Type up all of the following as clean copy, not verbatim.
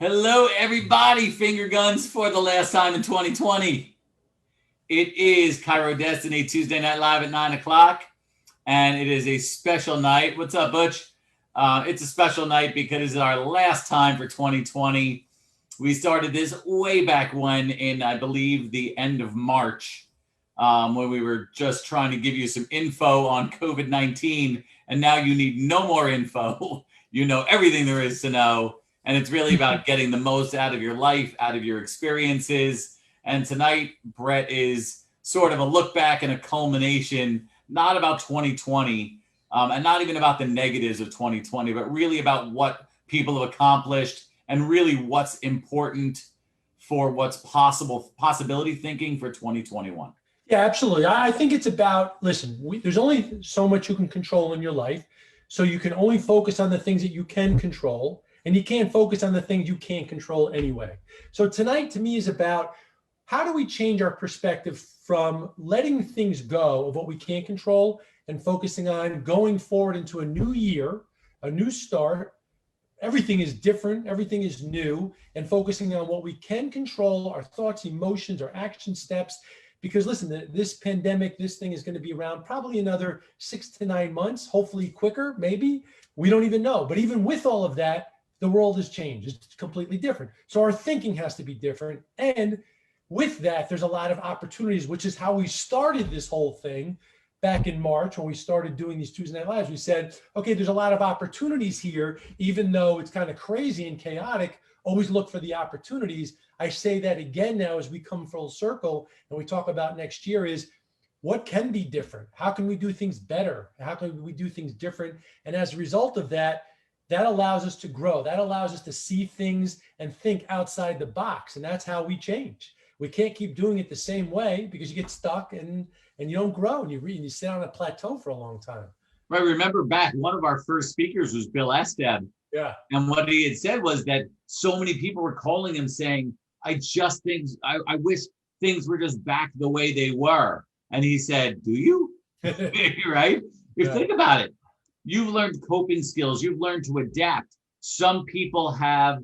Hello, everybody. Finger guns for the last time in 2020. It is Cairo Destiny Tuesday Night Live at 9 o'clock, and it is a special night. What's up, Butch? It's a special night because it's our last time for 2020. We started this way back when, in I believe the end of March, when we were just trying to give you some info on COVID-19, and now you need no more info. You know everything there is to know. And it's really about getting the most out of your life, out of your experiences. And tonight, Brett, is sort of a look back and a culmination, not about 2020, and not even about the negatives of 2020, but really about what people have accomplished and really what's important for what's possibility thinking for 2021. Yeah, absolutely. I think it's about, listen, there's only so much you can control in your life. So you can only focus on the things that you can control, and you can't focus on the things you can't control anyway. So tonight to me is about how do we change our perspective from letting things go of what we can't control and focusing on going forward into a new year, a new start. Everything is different, everything is new, and focusing on what we can control, our thoughts, emotions, our action steps. Because listen, this pandemic, this thing is going to be around probably another 6 to 9 months, hopefully quicker, maybe. We don't even know. But even with all of that, the world has changed. It's completely different. So our thinking has to be different. And with that, there's a lot of opportunities, which is how we started this whole thing back in March when we started doing these Tuesday Night Lives. We said, okay, there's a lot of opportunities here, even though it's kind of crazy and chaotic. Always look for the opportunities. I say that again now as we come full circle and we talk about next year is what can be different? How can we do things better? How can we do things different? And as a result of that, that allows us to grow. That allows us to see things and think outside the box. And that's how we change. We can't keep doing it the same way because you get stuck and you don't grow and you sit on a plateau for a long time. Right. Remember back, one of our first speakers was Bill Estad. Yeah. And what he had said was that so many people were calling him saying, I wish things were just back the way they were. And he said, do you? Right? You think about it. You've learned coping skills. You've learned to adapt. Some people have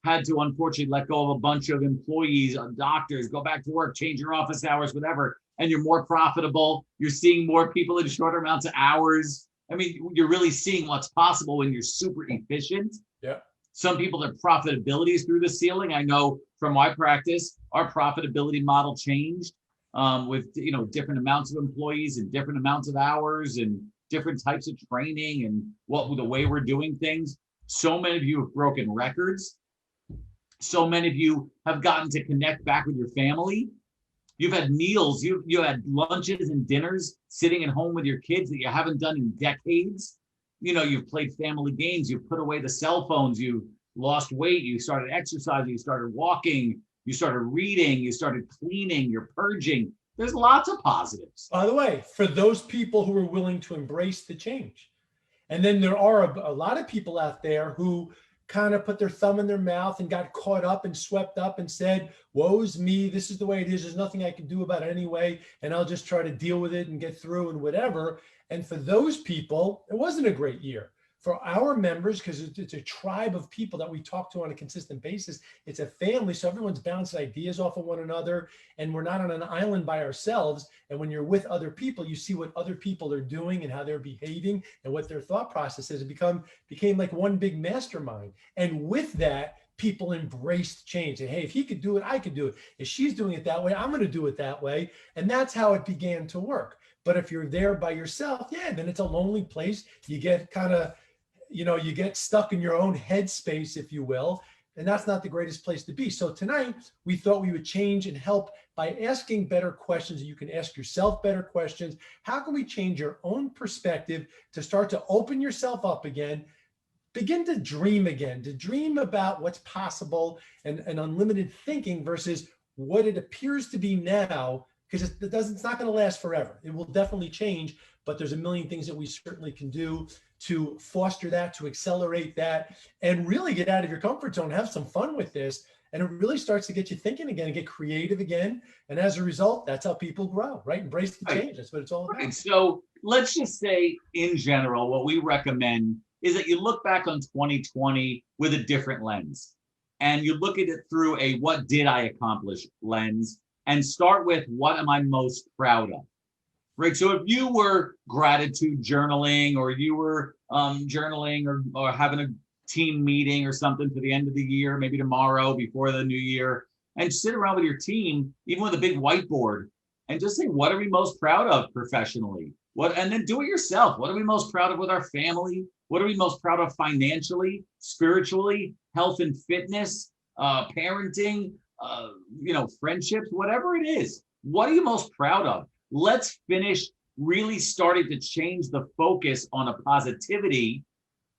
had to unfortunately let go of a bunch of employees, doctors, go back to work, change your office hours, whatever. And you're more profitable. You're seeing more people in shorter amounts of hours. I mean, you're really seeing what's possible when you're super efficient. Yeah. Some people, their profitability is through the ceiling. I know from my practice, our profitability model changed with different amounts of employees and different amounts of hours and different types of training and the way we're doing things. So many of you have broken records. So many of you have gotten to connect back with your family. You've had meals, you had lunches and dinners sitting at home with your kids that you haven't done in decades. You've played family games, you've put away the cell phones, you lost weight, you started exercising, you started walking, you started reading, you started cleaning, you're purging. There's lots of positives. By the way, for those people who are willing to embrace the change. And then there are a lot of people out there who kind of put their thumb in their mouth and got caught up and swept up and said, woe's me, this is the way it is. There's nothing I can do about it anyway. And I'll just try to deal with it and get through and whatever. And for those people, it wasn't a great year. For our members, because it's a tribe of people that we talk to on a consistent basis, it's a family. So everyone's bouncing ideas off of one another and we're not on an island by ourselves. And when you're with other people, you see what other people are doing and how they're behaving and what their thought process is. It became like one big mastermind. And with that, people embraced change. And hey, if he could do it, I could do it. If she's doing it that way, I'm going to do it that way. And that's how it began to work. But if you're there by yourself, then it's a lonely place. You get kind of, you get stuck in your own headspace, if you will, and that's not the greatest place to be. So tonight, we thought we would change and help by asking better questions. You can ask yourself better questions. How can we change your own perspective to start to open yourself up again, begin to dream again, to dream about what's possible and unlimited thinking versus what it appears to be now, because it's not going to last forever. It will definitely change, but there's a million things that we certainly can do to foster that, to accelerate that, and really get out of your comfort zone, have some fun with this. And it really starts to get you thinking again and get creative again. And as a result, that's how people grow, right? Embrace the change. That's what it's all about. Right. So let's just say in general, what we recommend is that you look back on 2020 with a different lens. and you look at it through a what did I accomplish lens, and start with what am I most proud of, right? So if you were gratitude journaling, or you were journaling, or having a team meeting or something for the end of the year, maybe tomorrow before the new year, and sit around with your team, even with a big whiteboard, and just say, what are we most proud of professionally? And then do it yourself. What are we most proud of with our family? What are we most proud of financially, spiritually, health and fitness, parenting, friendships, whatever it is? What are you most proud of? Let's finish really starting to change the focus on a positivity,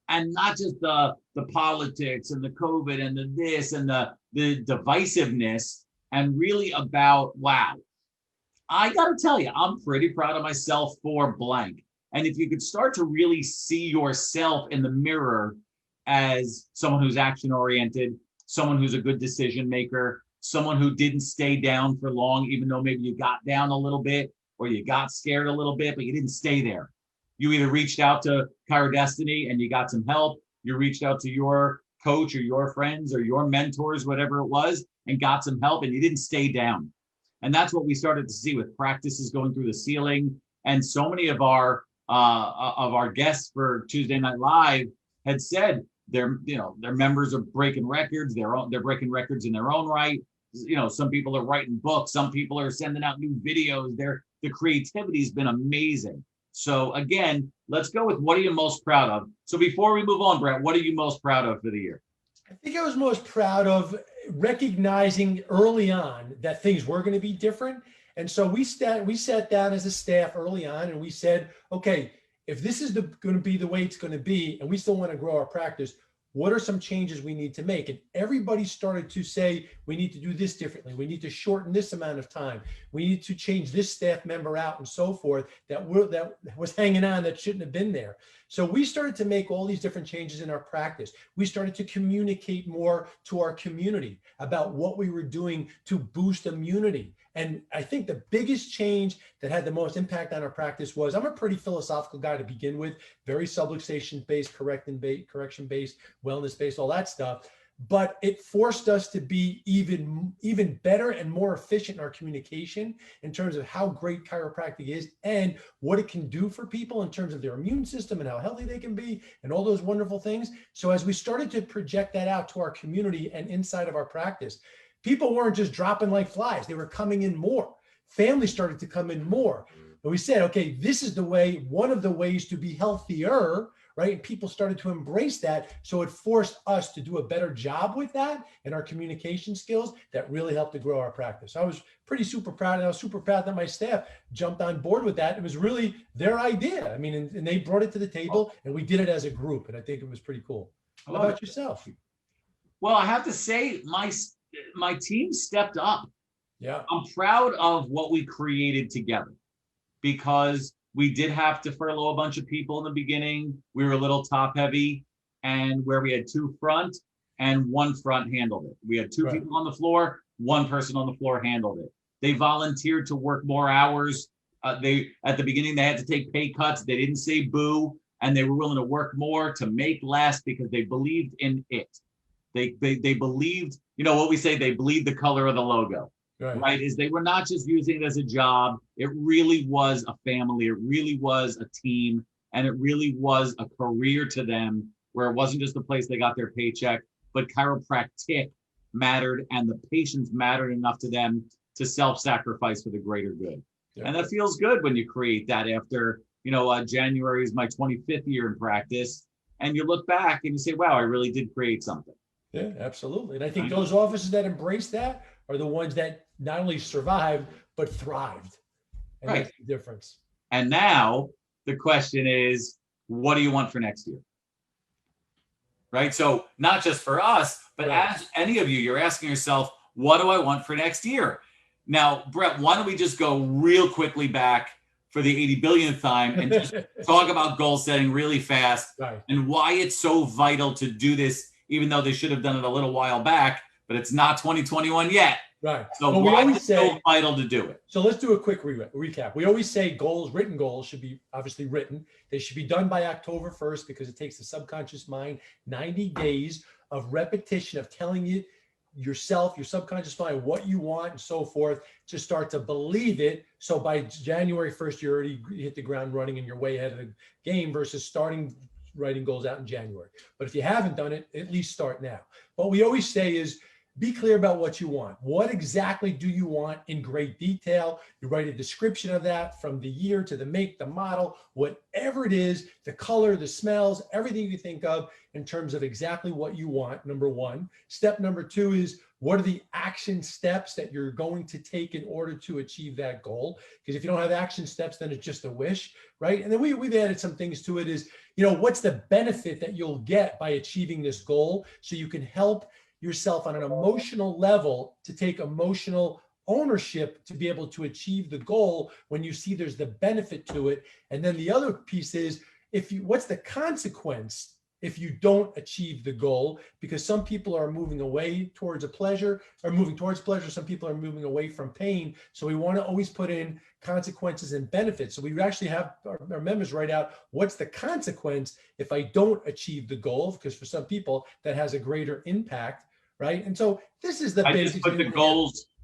and not just the politics and the COVID and the this and the divisiveness, and really about, wow, I got to tell you, I'm pretty proud of myself for blank. And if you could start to really see yourself in the mirror as someone who's action oriented, someone who's a good decision maker, someone who didn't stay down for long, even though maybe you got down a little bit or you got scared a little bit, but you didn't stay there. You either reached out to Chiro Destiny and you got some help, you reached out to your coach or your friends or your mentors, whatever it was, and got some help, and you didn't stay down. And that's what we started to see with practices going through the ceiling. And so many of our guests for Tuesday Night Live had said their members are breaking records. They're breaking records in their own right. Some people are writing books. Some people are sending out new videos. The creativity has been amazing. So again, let's go with what are you most proud of? So before we move on, Brett, what are you most proud of for the year? I think I was most proud of recognizing early on that things were going to be different. And so we sat down as a staff early on and we said, okay, if this is going to be the way it's going to be, and we still want to grow our practice, what are some changes we need to make? And everybody started to say, we need to do this differently. We need to shorten this amount of time. We need to change this staff member out and so forth that was hanging on that shouldn't have been there. So we started to make all these different changes in our practice. We started to communicate more to our community about what we were doing to boost immunity. And I think the biggest change that had the most impact on our practice was, I'm a pretty philosophical guy to begin with, very subluxation-based, correction-based, wellness-based, all that stuff. But it forced us to be even better and more efficient in our communication in terms of how great chiropractic is and what it can do for people in terms of their immune system and how healthy they can be and all those wonderful things. So as we started to project that out to our community and inside of our practice, people weren't just dropping like flies. They were coming in more. Families started to come in more. And we said, okay, this is one of the ways to be healthier, right? And people started to embrace that. So it forced us to do a better job with that and our communication skills that really helped to grow our practice. I was super proud, and I was super proud that my staff jumped on board with that. It was really their idea. I mean, and they brought it to the table and we did it as a group. And I think it was pretty cool. How about yourself? Well, I have to say my team stepped up. Yeah. I'm proud of what we created together, because we did have to furlough a bunch of people in the beginning. We were a little top heavy, and where we had two front and one front handled it. We had two people on the floor, one person on the floor handled it. They volunteered to work more hours. At the beginning, they had to take pay cuts. They didn't say boo, and they were willing to work more to make less because they believed in it. They believed, what we say, they believed the color of the logo. Right? Is they were not just using it as a job. It really was a family. It really was a team. And it really was a career to them, where it wasn't just a place they got their paycheck, but chiropractic mattered and the patients mattered enough to them to self-sacrifice for the greater good. Yeah. And that feels good when you create that after, January is my 25th year in practice. And you look back and you say, wow, I really did create something. Yeah, absolutely. And I think those offices that embrace that are the ones that not only survived, but thrived. And right. Makes a difference. And now the question is, what do you want for next year? Right? So not just for us, but as any of you, you're asking yourself, what do I want for next year? Now, Brett, why don't we just go real quickly back for the 80 billionth time and just talk about goal setting really fast and why it's so vital to do this, even though they should have done it a little while back, but it's not 2021 yet. Right. So well, why is it so vital to do it? So let's do a quick recap. We always say written goals should be obviously written. They should be done by October 1st because it takes the subconscious mind 90 days of repetition of telling you yourself, your subconscious mind, what you want and so forth, to start to believe it. So by January 1st, you already hit the ground running and you're way ahead of the game versus starting writing goals out in January. But if you haven't done it, at least start now. What we always say is be clear about what you want. What exactly do you want in great detail? You write a description of that from the year to the make, the model, whatever it is, the color, the smells, everything you think of in terms of exactly what you want, number one. Step number two is what are the action steps that you're going to take in order to achieve that goal? Because if you don't have action steps, then it's just a wish, right? And then we've added some things to it is, what's the benefit that you'll get by achieving this goal so you can help yourself on an emotional level to take emotional ownership to be able to achieve the goal when you see there's the benefit to it. And then the other piece is what's the consequence if you don't achieve the goal? Because some people are moving away towards pleasure. Some people are moving away from pain. So we want to always put in consequences and benefits. So we actually have our members write out what's the consequence if I don't achieve the goal, because for some people that has a greater impact, right? And so this is the basics.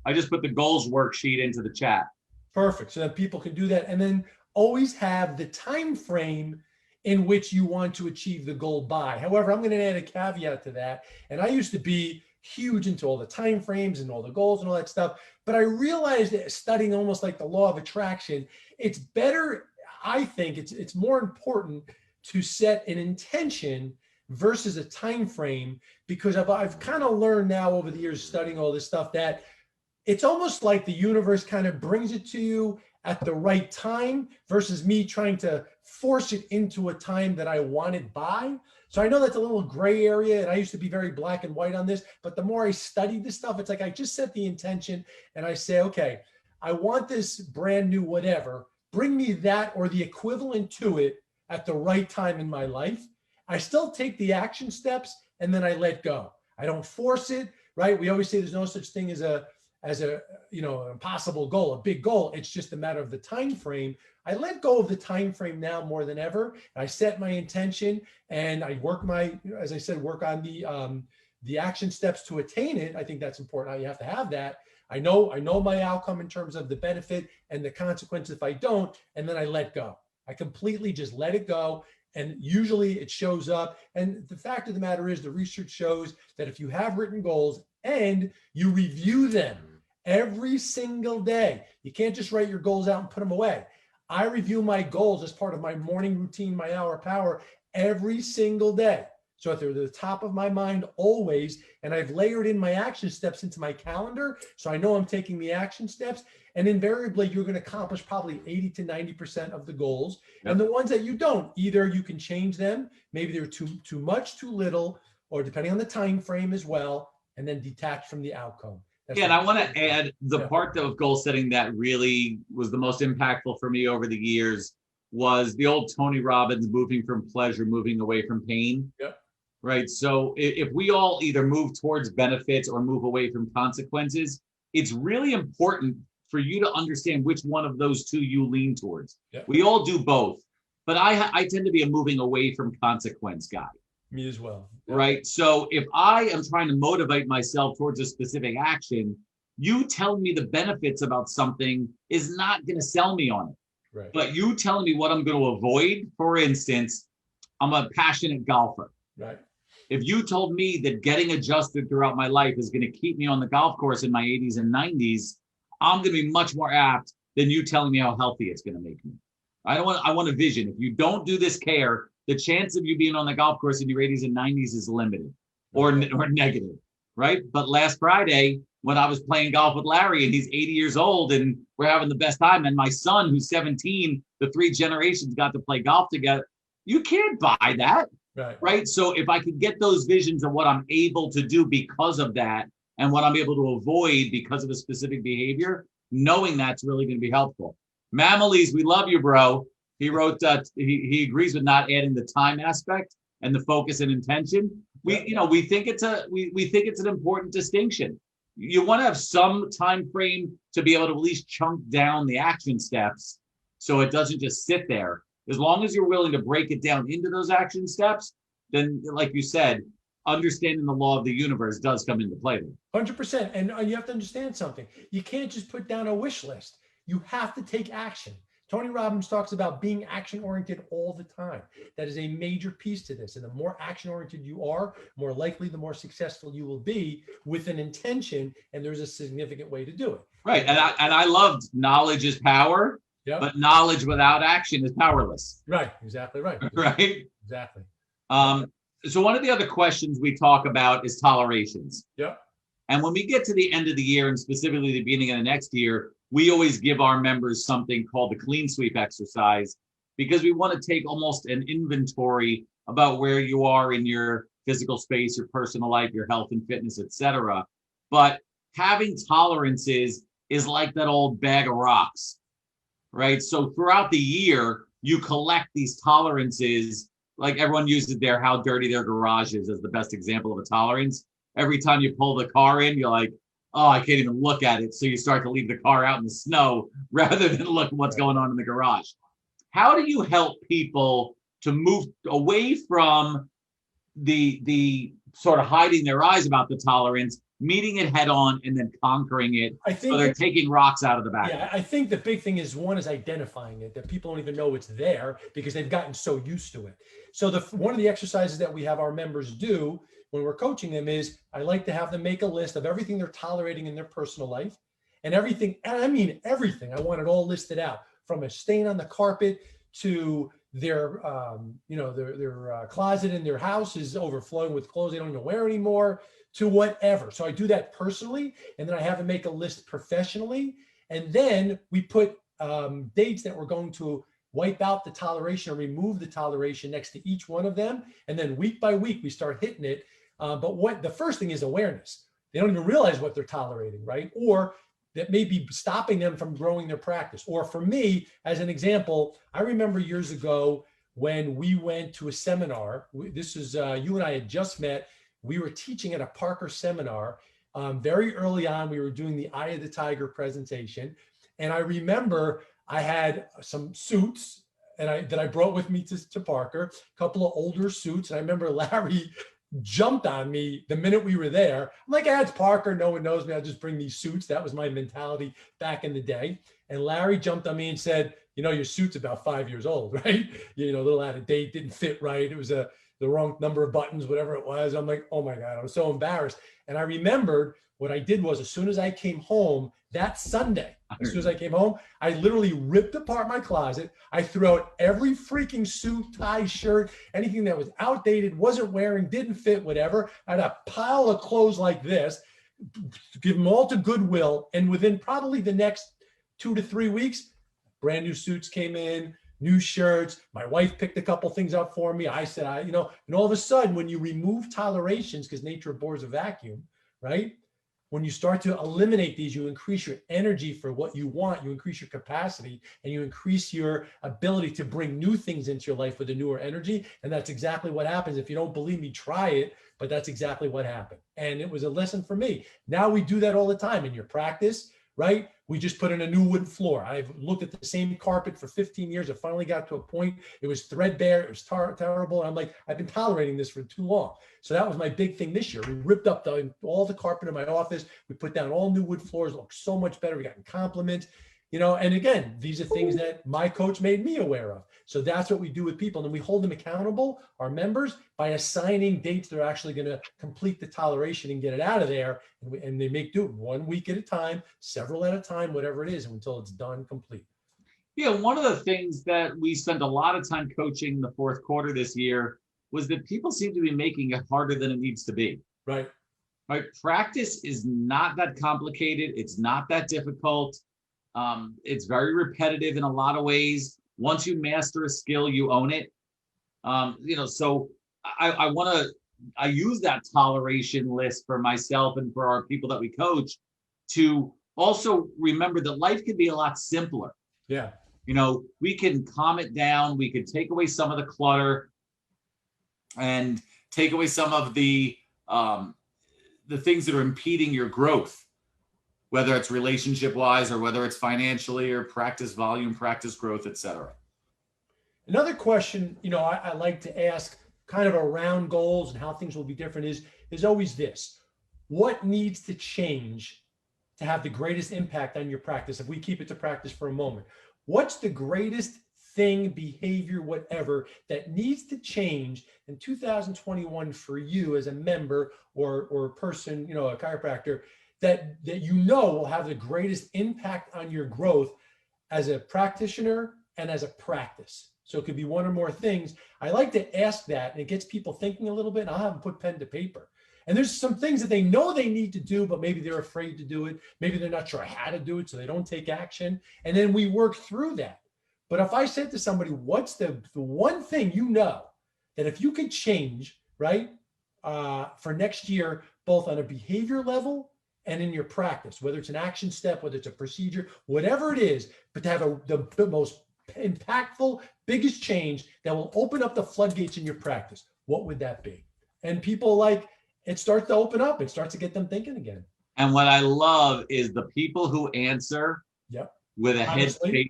I just put the goals worksheet into the chat. Perfect. So that people can do that. And then always have the time frame in which you want to achieve the goal by. However, I'm going to add a caveat to that. And I used to be huge into all the time frames and all the goals and all that stuff. But I realized that studying almost like the law of attraction, it's better, I think it's more important to set an intention versus a time frame, because I've kind of learned now over the years studying all this stuff that it's almost like the universe kind of brings it to you at the right time versus me trying to force it into a time that I want it by. So I know that's a little gray area, and I used to be very black and white on this, but the more I study this stuff, it's like I just set the intention and I say, okay, I want this brand new whatever, bring me that or the equivalent to it at the right time in my life. I still take the action steps and then I let go. I don't force it, right? We always say there's no such thing as a impossible goal, a big goal. It's just a matter of the time frame. I let go of the time frame now more than ever. I set my intention and I work on the action steps to attain it. I think that's important. You have to have that. I know my outcome in terms of the benefit and the consequence if I don't, and then I let go. I completely just let it go. And usually it shows up. And the fact of the matter is the research shows that if you have written goals and you review them every single day, you can't just write your goals out and put them away. I review my goals as part of my morning routine, my hour power, every single day. So if they're at the top of my mind always, and I've layered in my action steps into my calendar, so I know I'm taking the action steps, and invariably you're going to accomplish probably 80 to 90% of the goals. Yep. And the ones that you don't, either you can change them, maybe they're too much, too little, or depending on the time frame as well, and then detach from the outcome. And I want to add the part of goal setting that really was the most impactful for me over the years was the old Tony Robbins moving from pleasure, moving away from pain. Yep. Right. So if we all either move towards benefits or move away from consequences, it's really important for you to understand which one of those two you lean towards. Yep. We all do both, but I tend to be a moving away from consequence guy. Me as well. Yep. Right. So if I am trying to motivate myself towards a specific action, you telling me the benefits about something is not going to sell me on it. Right. But you telling me what I'm going to avoid, for instance, I'm a passionate golfer. Right. If you told me that getting adjusted throughout my life is going to keep me on the golf course in my 80s and 90s, I'm going to be much more apt than you telling me how healthy it's going to make me. I want a vision. If you don't do this care, the chance of you being on the golf course in your 80s and 90s is limited or negative, right? But last Friday, when I was playing golf with Larry and he's 80 years old and we're having the best time, and my son, who's 17, the 3 generations got to play golf together, you can't buy that. Right. So if I could get those visions of what I'm able to do because of that and what I'm able to avoid because of a specific behavior, knowing that's really going to be helpful. Mammalese, we love you, bro. He wrote that he agrees with not adding the time aspect and the focus and intention. We think it's an important distinction. You want to have some time frame to be able to at least chunk down the action steps so it doesn't just sit there. As long as you're willing to break it down into those action steps, then like you said, understanding the law of the universe does come into play there. 100%. And you have to understand something. You can't just put down a wish list. You have to take action. Tony Robbins talks about being action oriented all the time. That is a major piece to this. And the more action oriented you are, more likely the more successful you will be with an intention. And there's a significant way to do it. Right. And I loved knowledge is power, Yep. but knowledge without action is powerless. Right. Exactly right. Right. Exactly. So one of the other questions we talk about is tolerations. Yep. And when we get to the end of the year, and specifically the beginning of the next year, we always give our members something called the clean sweep exercise, because we want to take almost an inventory about where you are in your physical space, your personal life, your health and fitness, etc. But having tolerances is like that old bag of rocks, right? So throughout the year, you collect these tolerances. Like everyone uses their how dirty their garage is as the best example of a tolerance. Every time you pull the car in, you're like, oh, I can't even look at it. So you start to leave the car out in the snow rather than look at what's going on in the garage. How do you help people to move away from the sort of hiding their eyes about the tolerance, meeting it head on, and then conquering it? I think so they're taking rocks out of the back. Yeah, I think the big thing is, one is identifying it, that people don't even know it's there because they've gotten so used to it. So one of the exercises that we have our members do when we're coaching them is, I like to have them make a list of everything they're tolerating in their personal life, and everything, and I mean everything. I want it all listed out, from a stain on the carpet to their closet in their house is overflowing with clothes they don't even wear anymore, to whatever. So I do that personally, and then I have them make a list professionally, and then we put dates that we're going to wipe out the toleration or remove the toleration next to each one of them, and then week by week we start hitting it. But what the first thing is awareness. They don't even realize what they're tolerating, right? Or that may be stopping them from growing their practice. Or for me, as an example, I remember years ago when we went to a seminar. This is you and I had just met. We were teaching at a Parker seminar. Very early on, we were doing the Eye of the Tiger presentation. And I remember I had some suits that I brought with me to Parker, a couple of older suits. And I remember Larry jumped on me the minute we were there. I'm like, it's Parker. No one knows me. I'll just bring these suits. That was my mentality back in the day. And Larry jumped on me and said, your suit's about 5 years old, right? A little out of date, didn't fit right. It was the wrong number of buttons, whatever it was. I'm like, oh my God, I was so embarrassed. And I remembered what I did was, as soon as I came home that Sunday, I literally ripped apart my closet. I threw out every freaking suit, tie, shirt, anything that was outdated, wasn't wearing, didn't fit, whatever. I had a pile of clothes like this, give them all to Goodwill. And within probably the next 2 to 3 weeks, brand new suits came in, new shirts. My wife picked a couple things up for me. I said, and all of a sudden, when you remove tolerations, because nature abhors a vacuum, right? When you start to eliminate these, you increase your energy for what you want, you increase your capacity, and you increase your ability to bring new things into your life with a newer energy. And that's exactly what happens. If you don't believe me, try it, but that's exactly what happened. And it was a lesson for me. Now we do that all the time in your practice, right? We just put in a new wood floor. I've looked at the same carpet for 15 years. It finally got to a point, it was threadbare, it was terrible. And I'm like, I've been tolerating this for too long. So that was my big thing this year. We ripped up all the carpet in my office. We put down all new wood floors. It looked so much better. We got compliments, and again, these are things that my coach made me aware of. So that's what we do with people. And then we hold them accountable, our members, by assigning dates they're actually going to complete the toleration and get it out of there. And they do it 1 week at a time, several at a time, whatever it is, until it's done complete. Yeah, one of the things that we spent a lot of time coaching the fourth quarter this year was that people seem to be making it harder than it needs to be. Right. Right. Practice is not that complicated. It's not that difficult. It's very repetitive in a lot of ways. Once you master a skill, you own it. So I use that toleration list for myself and for our people that we coach to also remember that life can be a lot simpler. Yeah. We can calm it down. We could take away some of the clutter and take away some of the things that are impeding your growth, whether it's relationship wise or whether it's financially or practice volume, practice growth, etc. Another question, I like to ask kind of around goals and how things will be different is always this: what needs to change to have the greatest impact on your practice? If we keep it to practice for a moment, what's the greatest thing, behavior, whatever, that needs to change in 2021 for you as a member or person, a chiropractor, that will have the greatest impact on your growth as a practitioner and as a practice? So it could be one or more things. I like to ask that, and it gets people thinking a little bit, and I'll have them put pen to paper. And there's some things that they know they need to do, but maybe they're afraid to do it. Maybe they're not sure how to do it, so they don't take action. And then we work through that. But if I said to somebody, what's the one thing that if you could change, right, for next year, both on a behavior level and in your practice, whether it's an action step, whether it's a procedure, whatever it is, but to have the most impactful, biggest change that will open up the floodgates in your practice, what would that be? And people it starts to open up. It starts to get them thinking again. And what I love is the people who answer with a headspace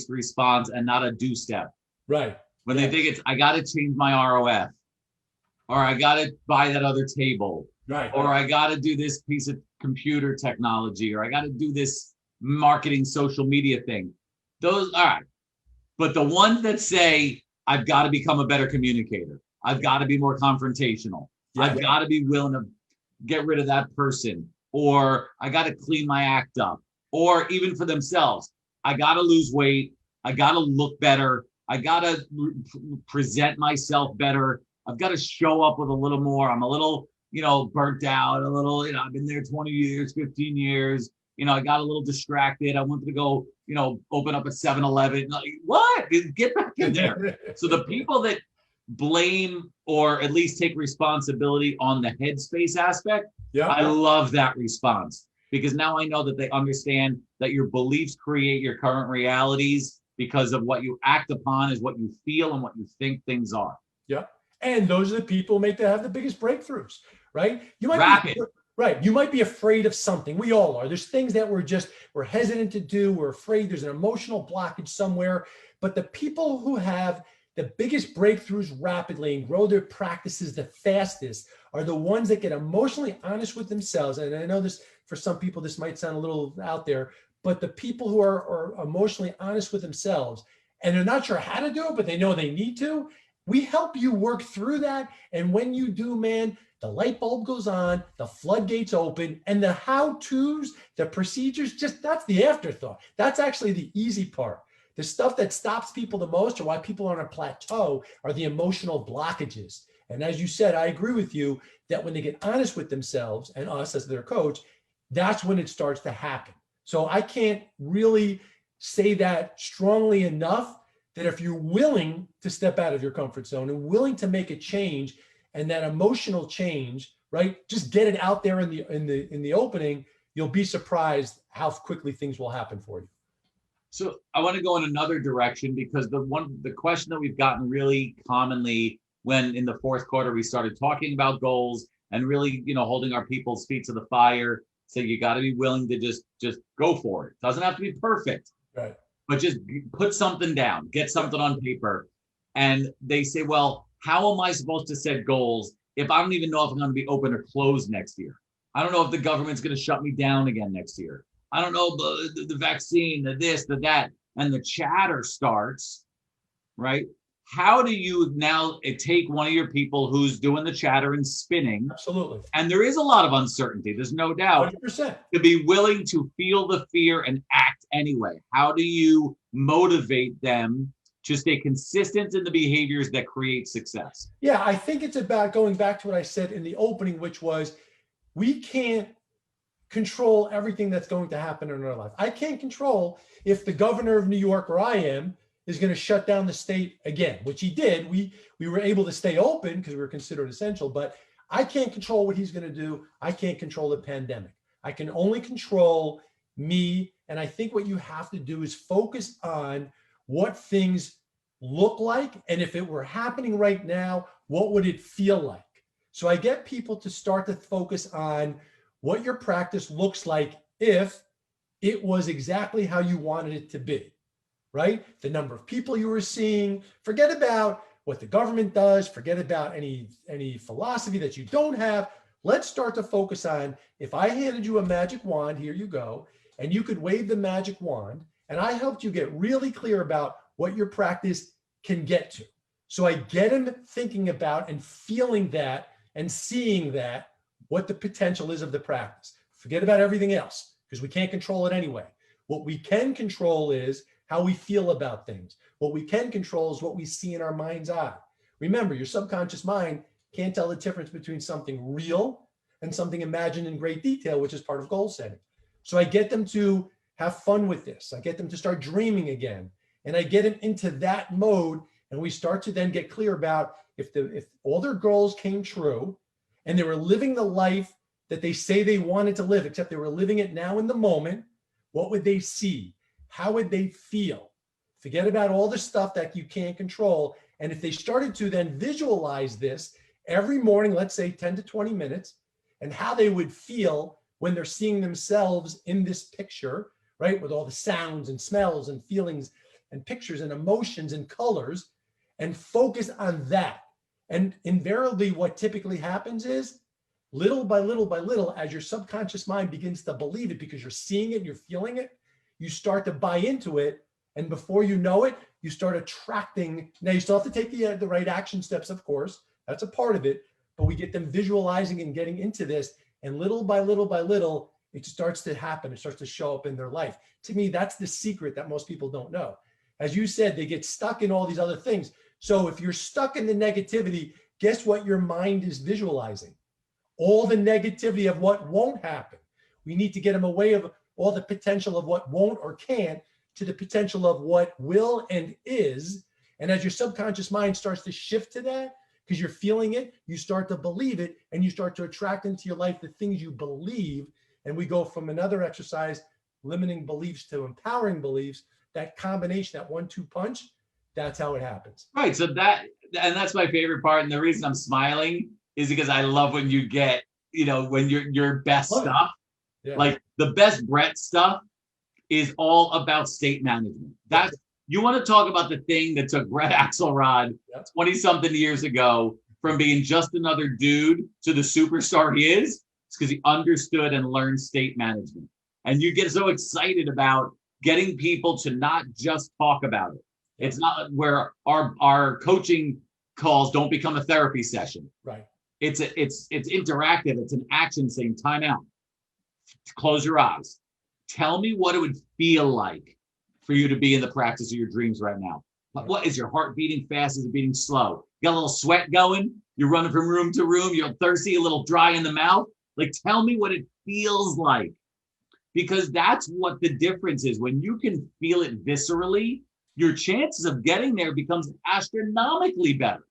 response and not a do step. Right. When they think it's, I got to change my ROF, or I got to buy that other table, right, or I got to do this piece of computer technology, or I got to do this marketing social media thing. Those, all right. But the ones that say, I've got to become a better communicator, I've got to be more confrontational, I've got to be willing to get rid of that person, or I got to clean my act up, or even for themselves, I got to lose weight, I got to look better, I got to present myself better, I've got to show up with a little more, I'm a little, burnt out, a little, I've been there 20 years, 15 years, I got a little distracted, I wanted to go, open up a 7-Eleven. Like, what? Get back in there. So the people that blame or at least take responsibility on the headspace aspect, I love that response, because now I know that they understand that your beliefs create your current realities, because of what you act upon is what you feel and what you think things are. Yeah. And those are the people who have the biggest breakthroughs, right? You might Rapid. Right. You might be afraid of something. We all are. There's things that we're hesitant to do. We're afraid there's an emotional blockage somewhere. But the people who have the biggest breakthroughs rapidly and grow their practices the fastest are the ones that get emotionally honest with themselves. And I know this, for some people, this might sound a little out there, but the people who are emotionally honest with themselves and they're not sure how to do it, but they know they need to, we help you work through that. And when you do, man, the light bulb goes on, the floodgates open, and the how-tos, the procedures, that's the afterthought. That's actually the easy part. The stuff that stops people the most, or why people are on a plateau, are the emotional blockages. And as you said, I agree with you that when they get honest with themselves and us as their coach, that's when it starts to happen. So I can't really say that strongly enough, that if you're willing to step out of your comfort zone and willing to make a change, and that emotional change, right? Just get it out there in the opening. You'll be surprised how quickly things will happen for you. So I want to go in another direction, because the question that we've gotten really commonly when in the fourth quarter we started talking about goals and really, holding our people's feet to the fire. So you got to be willing to just go for it. Doesn't have to be perfect, right? But just put something down, get something on paper. And they say, well, how am I supposed to set goals if I don't even know if I'm going to be open or closed next year? I don't know if the government's going to shut me down again next year. I don't know the vaccine, the this, the that, and the chatter starts, right? How do you now take one of your people who's doing the chatter and spinning? Absolutely. And there is a lot of uncertainty, there's no doubt. 100%. To be willing to feel the fear and act anyway. How do you motivate them to stay consistent in the behaviors that create success? Yeah, I think it's about going back to what I said in the opening, which was we can't control everything that's going to happen in our life. I can't control if the governor of New York, where I am, is going to shut down the state again, which he did. We were able to stay open because we were considered essential, but I can't control what he's going to do. I can't control the pandemic. I can only control me. And I think what you have to do is focus on what things look like. And if it were happening right now, what would it feel like? So I get people to start to focus on what your practice looks like if it was exactly how you wanted it to be, right? The number of people you were seeing, forget about what the government does. Forget about any philosophy that you don't have. Let's start to focus on, if I handed you a magic wand, here you go, and you could wave the magic wand, and I helped you get really clear about what your practice can get to. So I get him thinking about and feeling that and seeing that, what the potential is of the practice. Forget about everything else, because we can't control it anyway. What we can control is how we feel about things. What we can control is what we see in our mind's eye. Remember, your subconscious mind can't tell the difference between something real and something imagined in great detail, which is part of goal setting. So I get them to have fun with this. I get them to start dreaming again. And I get them into that mode. And we start to then get clear about if all their goals came true and they were living the life that they say they wanted to live, except they were living it now in the moment, what would they see? How would they feel? Forget about all the stuff that you can't control. And if they started to then visualize this every morning, let's say 10 to 20 minutes, and how they would feel when they're seeing themselves in this picture, right? With all the sounds and smells and feelings and pictures and emotions and colors, and focus on that. And invariably, what typically happens is, little by little by little, as your subconscious mind begins to believe it because you're seeing it, you're feeling it, you start to buy into it. And before you know it, you start attracting. Now, you still have to take the right action steps, of course. That's a part of it. But we get them visualizing and getting into this. And little by little by little, it starts to happen. It starts to show up in their life. To me, that's the secret that most people don't know. As you said, they get stuck in all these other things. So if you're stuck in the negativity, guess what your mind is visualizing? All the negativity of what won't happen. We need to get them away of all the potential of what won't or can't to the potential of what will and is. And as your subconscious mind starts to shift to that, because you're feeling it, you start to believe it, and you start to attract into your life the things you believe. And we go from another exercise, limiting beliefs, to empowering beliefs. That combination, that 1-2 punch, that's how it happens. Right. So that's my favorite part. And the reason I'm smiling is because I love when you get, when your best Love it. stuff, Yeah. like the best Brett stuff is all about state management. That's, you want to talk about the thing that took Brett Axelrod 20 something years ago from being just another dude to the superstar he is. It's because he understood and learned state management. And you get so excited about getting people to not just talk about it. It's not where our coaching calls don't become a therapy session. Right. It's interactive. It's an action saying, time out. Close your eyes. Tell me what it would feel like for you to be in the practice of your dreams right now. What is your heart beating fast? Is it beating slow? You got a little sweat going? You're running from room to room. You're thirsty, a little dry in the mouth. Like, tell me what it feels like. Because that's what the difference is. When you can feel it viscerally, your chances of getting there becomes astronomically better.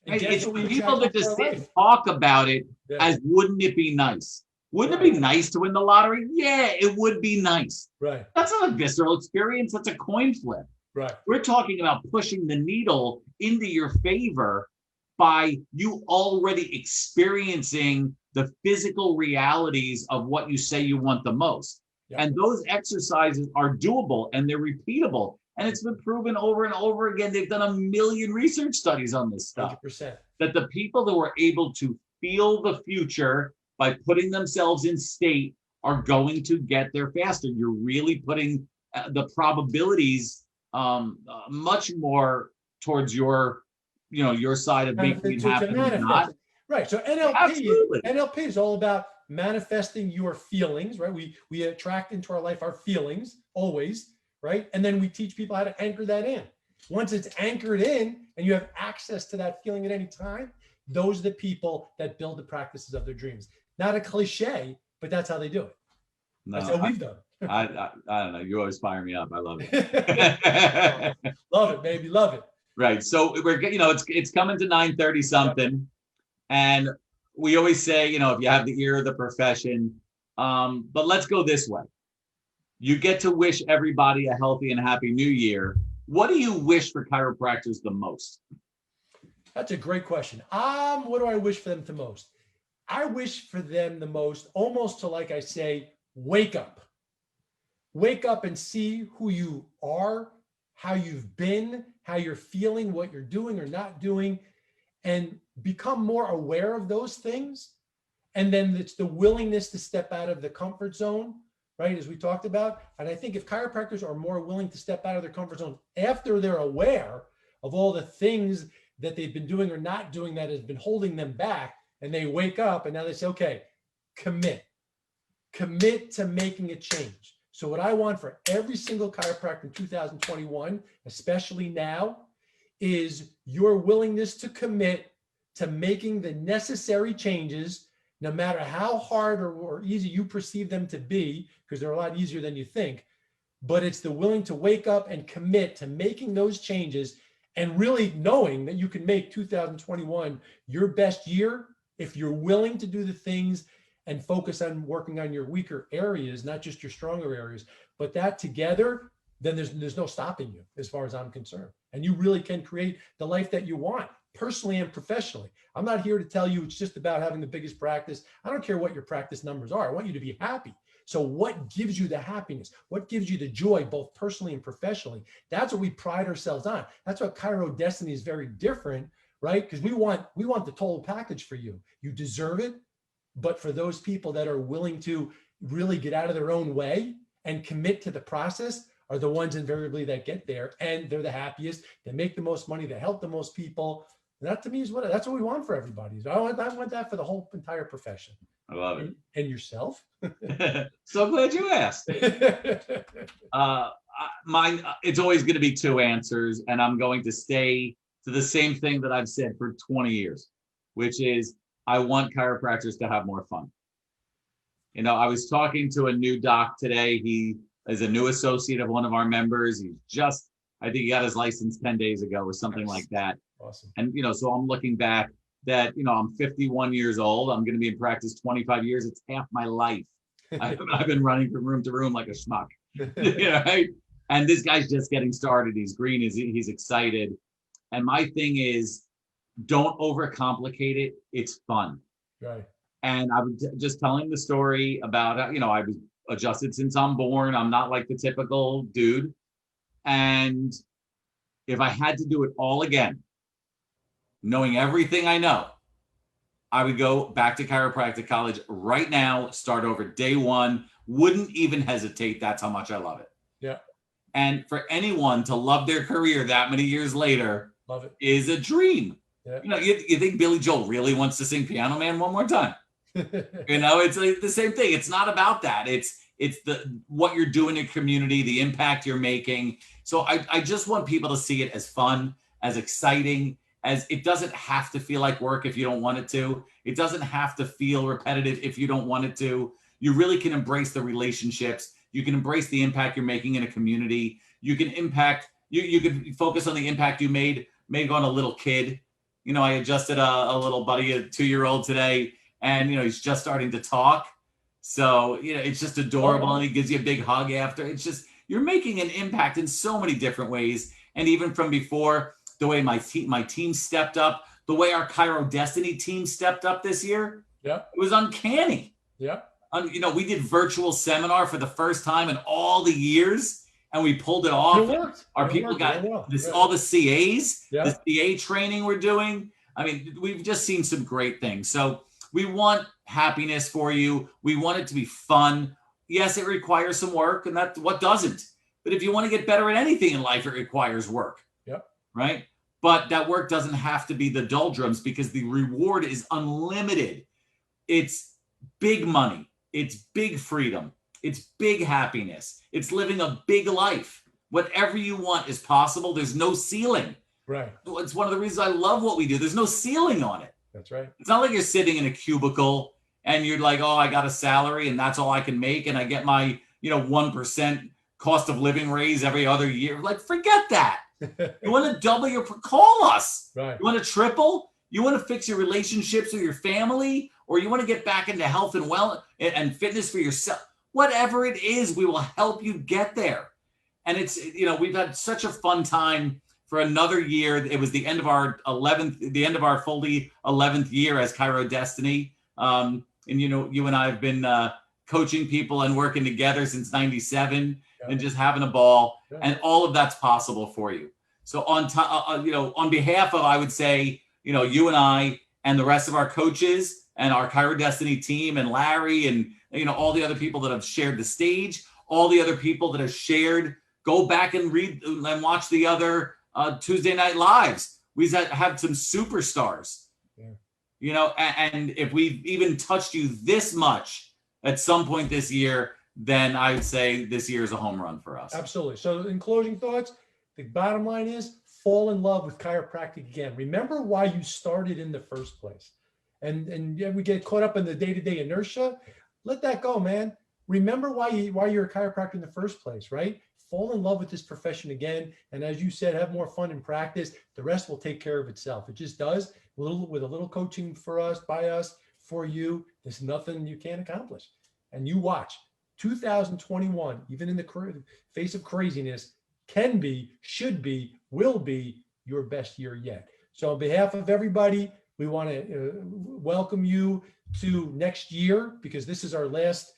Right? It's people that just sit and talk about it as, wouldn't it be nice? Wouldn't it be nice to win the lottery? Yeah, it would be nice. Right. That's not a visceral experience. That's a coin flip. Right. We're talking about pushing the needle into your favor by you already experiencing the physical realities of what you say you want the most. Yep. And those exercises are doable and they're repeatable. And it's been proven over and over again. They've done 1 million research studies on this stuff. 100%. That the people that were able to feel the future by putting themselves in state are going to get there faster. You're really putting the probabilities much more towards your side of making it happen. Not. Right. So NLP is all about manifesting your feelings, right? We attract into our life our feelings always, right? And then we teach people how to anchor that in. Once it's anchored in and you have access to that feeling at any time, those are the people that build the practices of their dreams. Not a cliche, but that's how they do it. No, that's how we've done. I don't know. You always fire me up. I love it. Love it, baby. Love it. Right. So we're, it's coming to 9:30 something. And we always say, if you have the ear of the profession, but let's go this way. You get to wish everybody a healthy and happy new year. What do you wish for chiropractors the most? That's a great question. What do I wish for them the most? I wish for them the most, almost to, like I say, wake up. Wake up and see who you are, how you've been, how you're feeling, what you're doing or not doing, and become more aware of those things. And then it's the willingness to step out of the comfort zone, right? As we talked about. And I think if chiropractors are more willing to step out of their comfort zone after they're aware of all the things that they've been doing or not doing that has been holding them back, and they wake up and now they say, okay, commit to making a change. So what I want for every single chiropractor in 2021, especially now, is your willingness to commit to making the necessary changes, no matter how hard or easy you perceive them to be, because they're a lot easier than you think. But it's the willing to wake up and commit to making those changes, and really knowing that you can make 2021 your best year if you're willing to do the things and focus on working on your weaker areas, not just your stronger areas. But that together, then there's no stopping you as far as I'm concerned. And you really can create the life that you want, personally and professionally. I'm not here to tell you it's just about having the biggest practice. I don't care what your practice numbers are. I want you to be happy. So what gives you the happiness? What gives you the joy, both personally and professionally? That's what we pride ourselves on. That's what Chiro Destiny is very different, right? Because we want the total package for you. You deserve it. But for those people that are willing to really get out of their own way and commit to the process are the ones invariably that get there, and they're the happiest. They make the most money. They help the most people. And that to me is that's what we want for everybody. So I want that for the whole entire profession. I love it. And yourself? So glad you asked. Mine, it's always going to be two answers, and I'm going to stay to the same thing that I've said for 20 years, which is I want chiropractors to have more fun. You know, I was talking to a new doc today. He is a new associate of one of our members. I think he got his license 10 days ago or something like that. Awesome. And, so I'm looking back that, I'm 51 years old. I'm going to be in practice 25 years. It's half my life. I've been running from room to room like a schmuck, right? And this guy's just getting started. He's green. He's excited. And my thing is, don't overcomplicate it. It's fun. Right. And I was just telling the story about, I was adjusted since I'm born. I'm not like the typical dude. And if I had to do it all again, knowing everything I know, I would go back to chiropractic college right now, start over day one, wouldn't even hesitate. That's how much I love it. Yeah. And for anyone to love their career that many years later, love it, is a dream. Yeah. You think Billy Joel really wants to sing Piano Man one more time? It's like the same thing. It's not about that. It's what you're doing in community, the impact you're making. So I just want people to see it as fun, as exciting, as it doesn't have to feel like work if you don't want it to. It doesn't have to feel repetitive if you don't want it to. You really can embrace the relationships. You can embrace the impact you're making in a community. You can you can focus on the impact you made on a little kid. I adjusted a little buddy, a 2-year-old today, and, he's just starting to talk. So, it's just adorable. And he gives you a big hug after. It's just, you're making an impact in so many different ways. And even from before, the way my team stepped up, the way our Chiro Destiny team stepped up this year, yeah, it was uncanny. Yeah. We did virtual seminar for the first time in all the years, and we pulled it off. It worked. Our people got all the CAs, yeah, the CA training we're doing. I mean, we've just seen some great things. So we want happiness for you. We want it to be fun. Yes, it requires some work, and that's what doesn't. But if you want to get better at anything in life, it requires work. Yep. Right? But that work doesn't have to be the doldrums, because the reward is unlimited. It's big money. It's big freedom. It's big happiness. It's living a big life. Whatever you want is possible. There's no ceiling. Right. It's one of the reasons I love what we do. There's no ceiling on it. That's right. It's not like you're sitting in a cubicle and you're like, oh, I got a salary and that's all I can make, and I get my 1% cost of living raise every other year. Like, forget that. You want to double call us. Right. You want to triple? You want to fix your relationships with your family, or you want to get back into health and wellness and fitness for yourself? Whatever it is, we will help you get there. And it's, we've had such a fun time for another year. It was the end of our fully 11th year as Chiro Destiny. And you and I have been coaching people and working together since 97 Yeah. and just having a ball. Yeah. And all of that's possible for you. So on behalf of, I would say, you and I and the rest of our coaches and our Chiro Destiny team and Larry and, all the other people that have shared the stage, all the other people that have shared, go back and read and watch the other Tuesday Night Lives. We've had some superstars, and if we've even touched you this much at some point this year, then I would say this year is a home run for us. Absolutely. So in closing thoughts, the bottom line is fall in love with chiropractic again. Remember why you started in the first place. And we get caught up in the day-to-day inertia. Let that go, man. Remember why you're a chiropractor in the first place, right? Fall in love with this profession again. And as you said, have more fun in practice. The rest will take care of itself. It just does. With a little coaching for us, by us, for you, there's nothing you can't accomplish. And you watch. 2021, even in the face of craziness, can be, should be, will be your best year yet. So on behalf of everybody, we want to welcome you to next year, because this is our last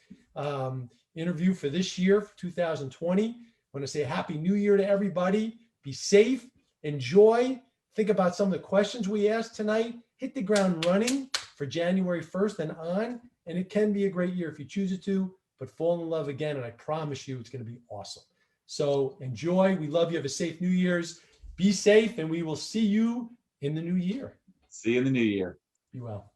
interview for this year, 2020. I want to say Happy New Year to everybody. Be safe, enjoy, think about some of the questions we asked tonight, hit the ground running for January 1st and on, and it can be a great year if you choose it to, but fall in love again, and I promise you it's going to be awesome. So enjoy. We love you. Have a safe New Year's. Be safe, and we will see you in the new year. See you in the new year. Be well.